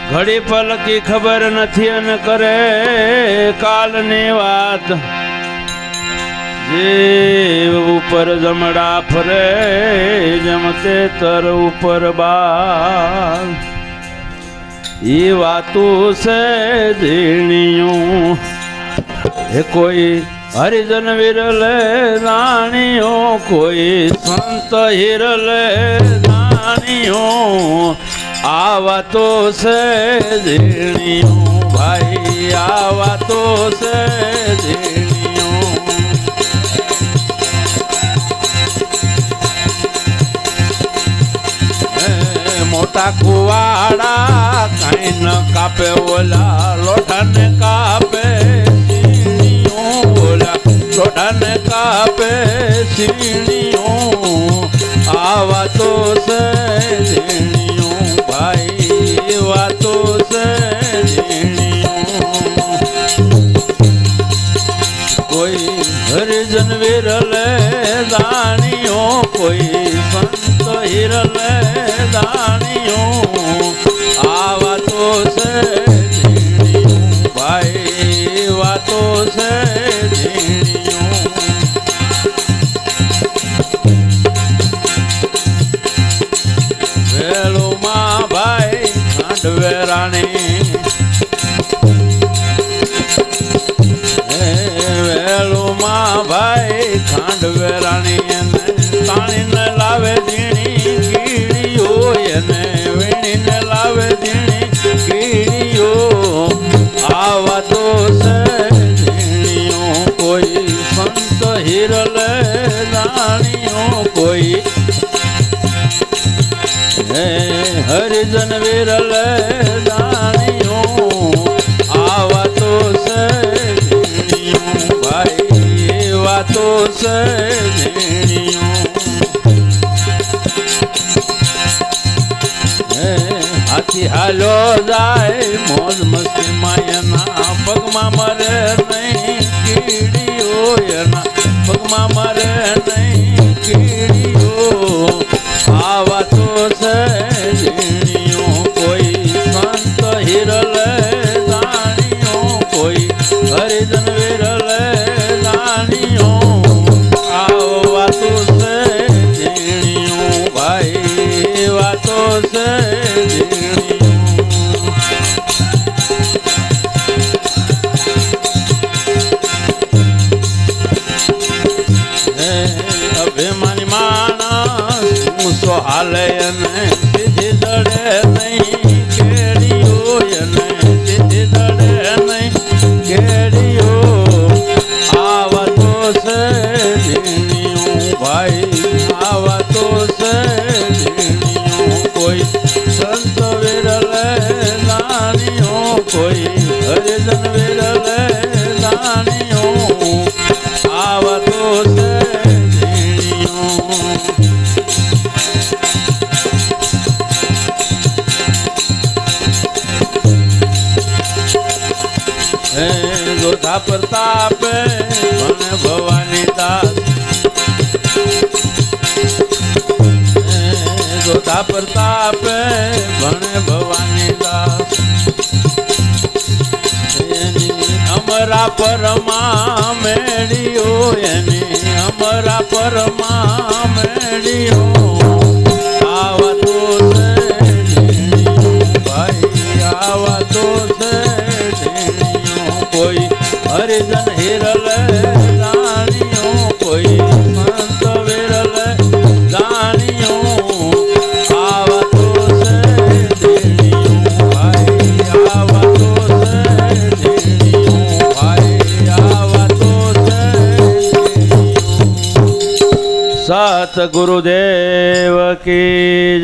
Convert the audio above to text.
ઘડી પલકી ખબર નથી અને કરે કાલની વાત જીવ ઉપર જમડા ફરે જમતે તર ઉપર બાલ એ વાતું છે ઝીણિયું એ કોઈ હરિજન વિરલે રાણીઓ કોઈ સંત હિરલે રાણીઓ આવા તો છે ઝીણિયું ભાઈ આવા તો છે ઝીણિયું મોટા કુવાડા કઈ ન કાપે ઓલા લોઢાને કાપે લોઢાને કાપે સીણીઓ આવા તો છે ઝીણિયું ભાઈ વાતો છે ઝીણિયું કોઈ હરિજન વિરલે દાણીઓ કોઈ સંત હિરલે દાણીઓ આવા તો છે ઝીણિયું ભાઈ વાતો છે રાણી વેલુમાં ભાઈ ખાંડવે રાણી તાણીને લાવે ઝીણી કીડીઓ એને વીણીને લાવે ઝીણી કીડીઓ આવા તો છે ઝીણીઓ કોઈ સંત હિરલે રાણીઓ કોઈ હરિજન વિરલે દાણીઓ આવા તો છે ઝીણિયું ભાઈ એવા તો છે ઝીણિયું હાથી હાલો જાય મોજ મસ્તી માયના પગમાં મરે નહીં કીડીઓ એના પગમાં મરે નહીં કીડીઓ આવા તો છે ઝીણિયું કોઈ સંત હિરલે દાણીઓ કોઈ હરિજન વિરલે દાણીઓ આવા તો છે ઝીણિયું ભાઈ વાતો છે ઝીણિયું અભિમાની માણસ મૂસો હાલે અને સીધી દડે નહીં કેડીઓ એને સીધી દડે નહીં કેડીઓ આવા તો છે ઝીણિયું ભાઈ આવા તો છે ઝીણિયું કોઈ સંત વિરલે દાણીઓ કોઈ હરિજન વિરલે દાણીઓ આવા તો છે જોધા પ્રતાપે મને ભવાની દાસ જોધા પ્રતાપે મને ભવાની દાસ અમરા પરમા મેળીઓ એની અમરા પરમા મેળીઓ આવા તો છે ઝીણિયું ભાઈ આવા તો છે ઝીણિયું કોઈ હરિજન હિરલે દાણીઓ કોઈ સંત વિરલે દાણીઓ આવા તો છે ઝીણિયું ભાઈ આવા તો છે ઝીણિયું ભાઈ આવા તો છે ઝીણિયું સત ગુરુદેવ કી